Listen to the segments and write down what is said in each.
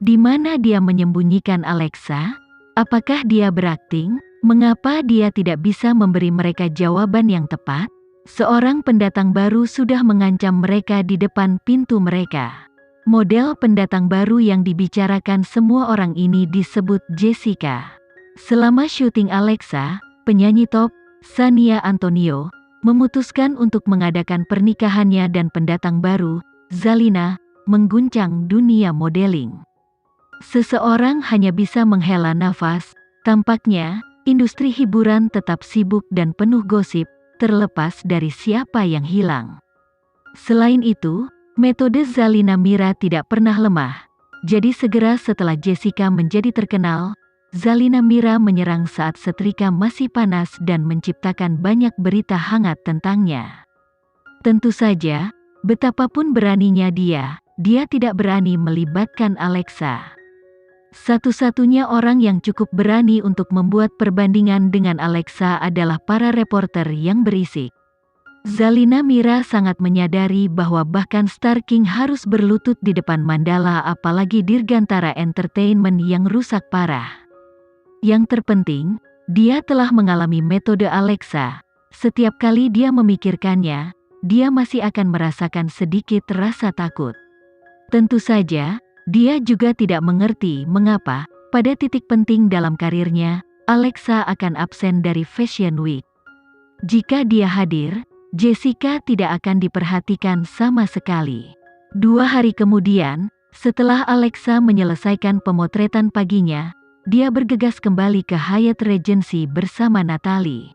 Di mana dia menyembunyikan Alexa? Apakah dia berakting? Mengapa dia tidak bisa memberi mereka jawaban yang tepat? Seorang pendatang baru sudah mengancam mereka di depan pintu mereka. Model pendatang baru yang dibicarakan semua orang ini disebut Jessica. Selama syuting Alexa, penyanyi top, Shania Antonio, memutuskan untuk mengadakan pernikahannya dan pendatang baru, Zalina, mengguncang dunia modeling. Seseorang hanya bisa menghela nafas, tampaknya, industri hiburan tetap sibuk dan penuh gosip, terlepas dari siapa yang hilang. Selain itu, metode Zalina Mira tidak pernah lemah. Jadi segera setelah Jessica menjadi terkenal, Zalina Mira menyerang saat setrika masih panas dan menciptakan banyak berita hangat tentangnya. Tentu saja, betapapun beraninya dia tidak berani melibatkan Alexa. Satu-satunya orang yang cukup berani untuk membuat perbandingan dengan Alexa adalah para reporter yang berisik. Zalina Mira sangat menyadari bahwa bahkan Star King harus berlutut di depan Mandala, apalagi Dirgantara Entertainment yang rusak parah. Yang terpenting, dia telah mengalami metode Alexa. Setiap kali dia memikirkannya, dia masih akan merasakan sedikit rasa takut. Tentu saja, dia juga tidak mengerti mengapa, pada titik penting dalam karirnya, Alexa akan absen dari Fashion Week. Jika dia hadir, Jessica tidak akan diperhatikan sama sekali. 2 hari kemudian, setelah Alexa menyelesaikan pemotretan paginya, dia bergegas kembali ke Hyatt Regency bersama Natalie.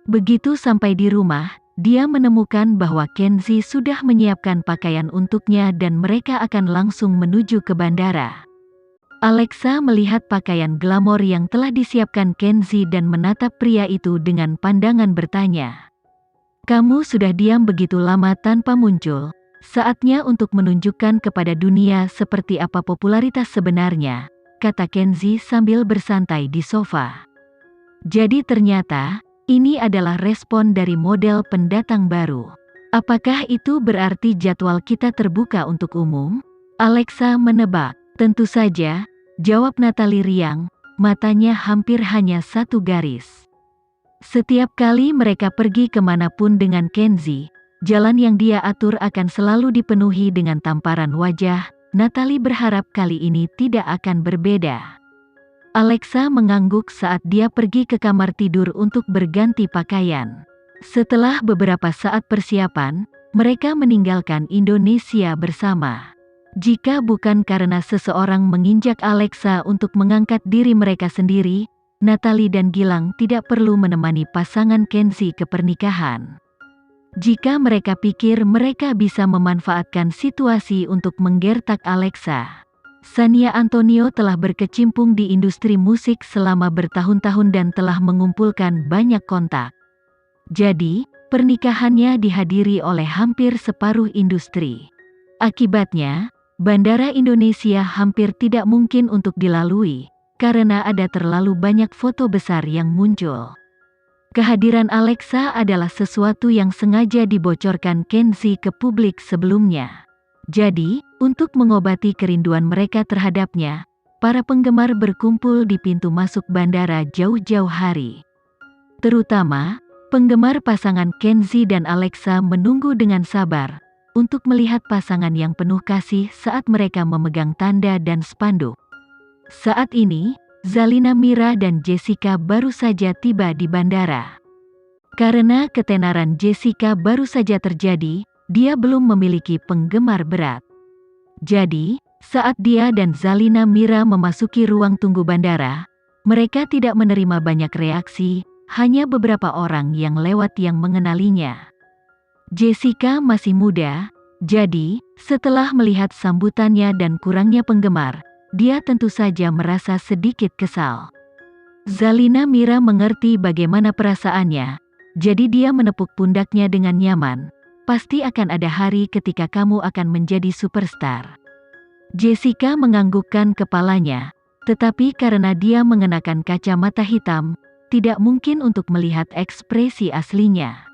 Begitu sampai di rumah, dia menemukan bahwa Kenzie sudah menyiapkan pakaian untuknya dan mereka akan langsung menuju ke bandara. Alexa melihat pakaian glamor yang telah disiapkan Kenzie dan menatap pria itu dengan pandangan bertanya. "Kamu sudah diam begitu lama tanpa muncul, saatnya untuk menunjukkan kepada dunia seperti apa popularitas sebenarnya," kata Kenzie sambil bersantai di sofa. Jadi ternyata, ini adalah respon dari model pendatang baru. Apakah itu berarti jadwal kita terbuka untuk umum? Alexa menebak. Tentu saja, jawab Natalie riang, matanya hampir hanya satu garis. Setiap kali mereka pergi kemanapun dengan Kenzie, jalan yang dia atur akan selalu dipenuhi dengan tamparan wajah. Natalie berharap kali ini tidak akan berbeda. Alexa mengangguk saat dia pergi ke kamar tidur untuk berganti pakaian. Setelah beberapa saat persiapan, mereka meninggalkan Indonesia bersama. Jika bukan karena seseorang menginjak Alexa untuk mengangkat diri mereka sendiri, Natalie dan Gilang tidak perlu menemani pasangan Kenzie ke pernikahan. Jika mereka pikir mereka bisa memanfaatkan situasi untuk menggertak Alexa. Shania Antonio telah berkecimpung di industri musik selama bertahun-tahun dan telah mengumpulkan banyak kontak. Jadi, pernikahannya dihadiri oleh hampir separuh industri. Akibatnya, Bandara Indonesia hampir tidak mungkin untuk dilalui, karena ada terlalu banyak foto besar yang muncul. Kehadiran Alexa adalah sesuatu yang sengaja dibocorkan Kenzie ke publik sebelumnya. Jadi, untuk mengobati kerinduan mereka terhadapnya, para penggemar berkumpul di pintu masuk bandara jauh-jauh hari. Terutama, penggemar pasangan Kenzie dan Alexa menunggu dengan sabar untuk melihat pasangan yang penuh kasih saat mereka memegang tanda dan spanduk. Saat ini, Zalina Mira dan Jessica baru saja tiba di bandara. Karena ketenaran Jessica baru saja terjadi, dia belum memiliki penggemar berat. Jadi, saat dia dan Zalina Mira memasuki ruang tunggu bandara, mereka tidak menerima banyak reaksi, hanya beberapa orang yang lewat yang mengenalinya. Jessica masih muda, jadi, setelah melihat sambutannya dan kurangnya penggemar, dia tentu saja merasa sedikit kesal. Zalina Mira mengerti bagaimana perasaannya, jadi dia menepuk pundaknya dengan nyaman. "Pasti akan ada hari ketika kamu akan menjadi superstar." Jessica menganggukkan kepalanya, tetapi karena dia mengenakan kacamata hitam, tidak mungkin untuk melihat ekspresi aslinya.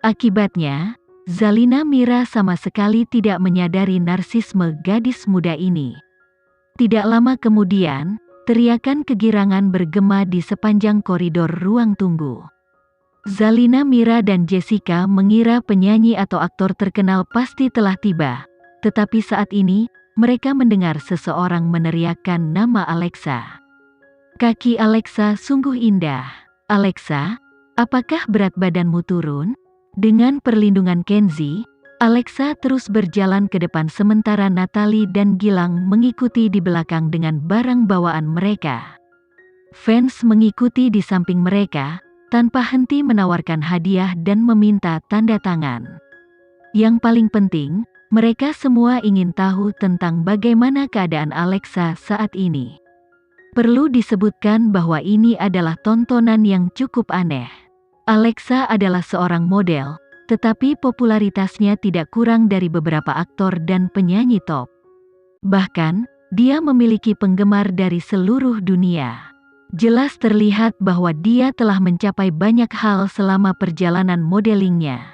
Akibatnya, Zalina Mira sama sekali tidak menyadari narsisme gadis muda ini. Tidak lama kemudian, teriakan kegirangan bergema di sepanjang koridor ruang tunggu. Zalina, Mira dan Jessica mengira penyanyi atau aktor terkenal pasti telah tiba. Tetapi saat ini, mereka mendengar seseorang meneriakkan nama Alexa. Kaki Alexa sungguh indah. Alexa, apakah berat badanmu turun? Dengan perlindungan Kenzie, Alexa terus berjalan ke depan sementara Natalie dan Gilang mengikuti di belakang dengan barang bawaan mereka. Fans mengikuti di samping mereka, tanpa henti menawarkan hadiah dan meminta tanda tangan. Yang paling penting, mereka semua ingin tahu tentang bagaimana keadaan Alexa saat ini. Perlu disebutkan bahwa ini adalah tontonan yang cukup aneh. Alexa adalah seorang model, tetapi popularitasnya tidak kurang dari beberapa aktor dan penyanyi top. Bahkan, dia memiliki penggemar dari seluruh dunia. Jelas terlihat bahwa dia telah mencapai banyak hal selama perjalanan modelingnya.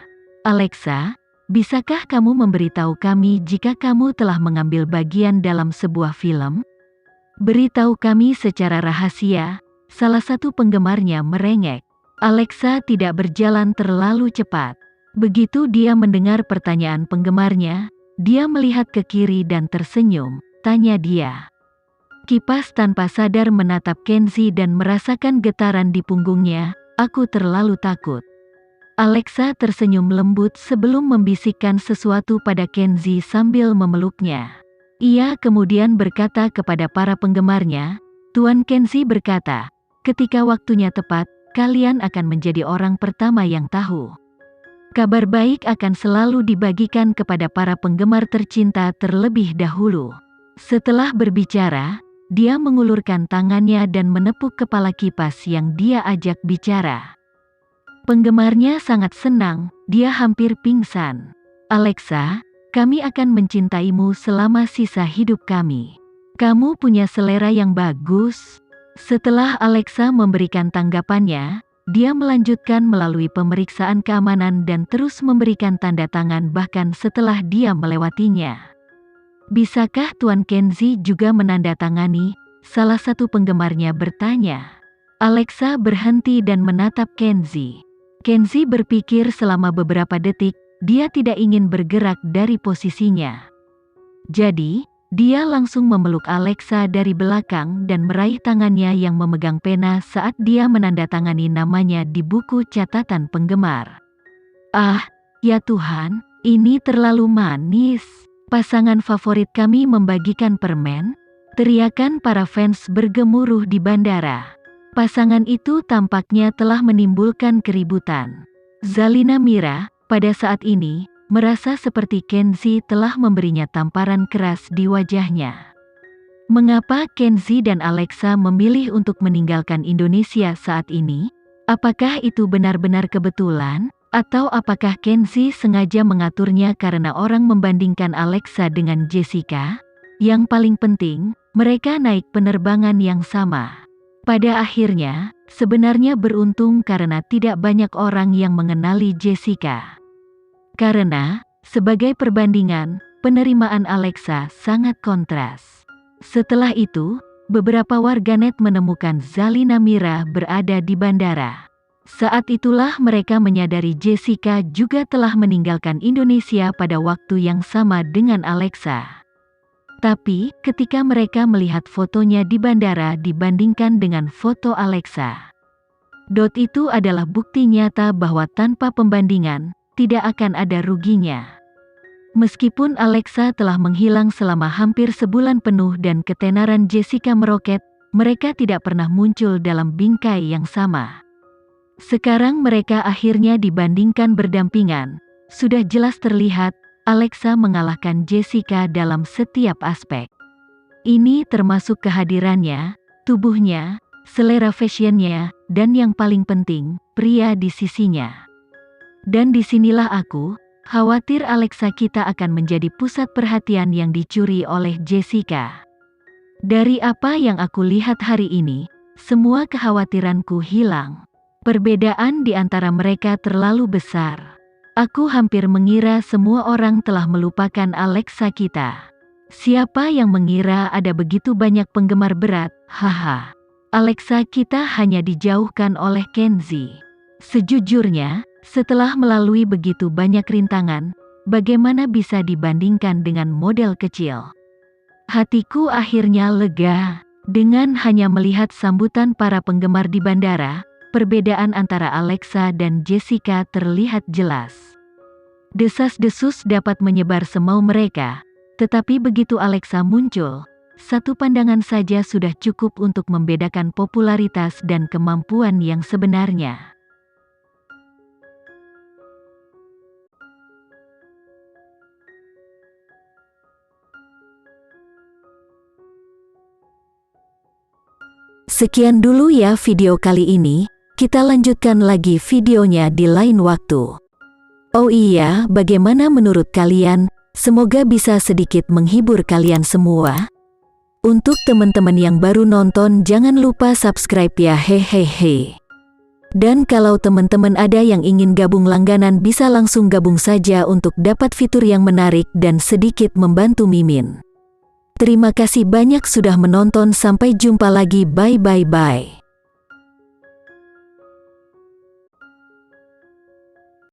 Alexa, bisakah kamu memberitahu kami jika kamu telah mengambil bagian dalam sebuah film? Beritahu kami secara rahasia, salah satu penggemarnya merengek. Alexa tidak berjalan terlalu cepat. Begitu dia mendengar pertanyaan penggemarnya, dia melihat ke kiri dan tersenyum, tanya dia. Kipas tanpa sadar menatap Kenzie dan merasakan getaran di punggungnya, aku terlalu takut. Alexa tersenyum lembut sebelum membisikkan sesuatu pada Kenzie sambil memeluknya. Ia kemudian berkata kepada para penggemarnya, Tuan Kenzie berkata, ketika waktunya tepat, kalian akan menjadi orang pertama yang tahu. Kabar baik akan selalu dibagikan kepada para penggemar tercinta terlebih dahulu. Setelah berbicara, dia mengulurkan tangannya dan menepuk kepala kipas yang dia ajak bicara. Penggemarnya sangat senang, dia hampir pingsan. Alexa, kami akan mencintaimu selama sisa hidup kami. Kamu punya selera yang bagus. Setelah Alexa memberikan tanggapannya, dia melanjutkan melalui pemeriksaan keamanan dan terus memberikan tanda tangan bahkan setelah dia melewatinya. Bisakah Tuan Kenzie juga menandatangani? Salah satu penggemarnya bertanya. Alexa berhenti dan menatap Kenzie. Kenzie berpikir selama beberapa detik, dia tidak ingin bergerak dari posisinya. Jadi, dia langsung memeluk Alexa dari belakang dan meraih tangannya yang memegang pena saat dia menandatangani namanya di buku catatan penggemar. Ah, ya Tuhan, ini terlalu manis. Pasangan favorit kami membagikan permen. Teriakan para fans bergemuruh di bandara. Pasangan itu tampaknya telah menimbulkan keributan. Zalina, Mira, pada saat ini, merasa seperti Kenzie telah memberinya tamparan keras di wajahnya. Mengapa Kenzie dan Alexa memilih untuk meninggalkan Indonesia saat ini? Apakah itu benar-benar kebetulan? Atau apakah Kenzie sengaja mengaturnya karena orang membandingkan Alexa dengan Jessica? Yang paling penting, mereka naik penerbangan yang sama. Pada akhirnya, sebenarnya beruntung karena tidak banyak orang yang mengenali Jessica. Karena, sebagai perbandingan, penerimaan Alexa sangat kontras. Setelah itu, beberapa warganet menemukan Zalina, Mira berada di bandara. Saat itulah mereka menyadari Jessica juga telah meninggalkan Indonesia pada waktu yang sama dengan Alexa. Tapi, ketika mereka melihat fotonya di bandara dibandingkan dengan foto Alexa, itu adalah bukti nyata bahwa tanpa pembandingan, tidak akan ada ruginya. Meskipun Alexa telah menghilang selama hampir sebulan penuh dan ketenaran Jessica meroket, mereka tidak pernah muncul dalam bingkai yang sama. Sekarang mereka akhirnya dibandingkan berdampingan. Sudah jelas terlihat, Alexa mengalahkan Jessica dalam setiap aspek. Ini termasuk kehadirannya, tubuhnya, selera fashionnya, dan yang paling penting, pria di sisinya. Dan disinilah aku, khawatir Alexa kita akan menjadi pusat perhatian yang dicuri oleh Jessica. Dari apa yang aku lihat hari ini, semua kekhawatiranku hilang. Perbedaan di antara mereka terlalu besar. Aku hampir mengira semua orang telah melupakan Alexa kita. Siapa yang mengira ada begitu banyak penggemar berat? Haha. Alexa kita hanya dijauhkan oleh Kenzie. Sejujurnya, setelah melalui begitu banyak rintangan, bagaimana bisa dibandingkan dengan model kecil? Hatiku akhirnya lega. Dengan hanya melihat sambutan para penggemar di bandara, perbedaan antara Alexa dan Jessica terlihat jelas. Desas-desus dapat menyebar semau mereka, tetapi begitu Alexa muncul, satu pandangan saja sudah cukup untuk membedakan popularitas dan kemampuan yang sebenarnya. Sekian dulu ya video kali ini, kita lanjutkan lagi videonya di lain waktu. Oh iya, bagaimana menurut kalian? Semoga bisa sedikit menghibur kalian semua. Untuk teman-teman yang baru nonton, jangan lupa subscribe ya, hehehe. Dan kalau teman-teman ada yang ingin gabung langganan, bisa langsung gabung saja untuk dapat fitur yang menarik dan sedikit membantu Mimin. Terima kasih banyak sudah menonton, sampai jumpa lagi, bye bye bye.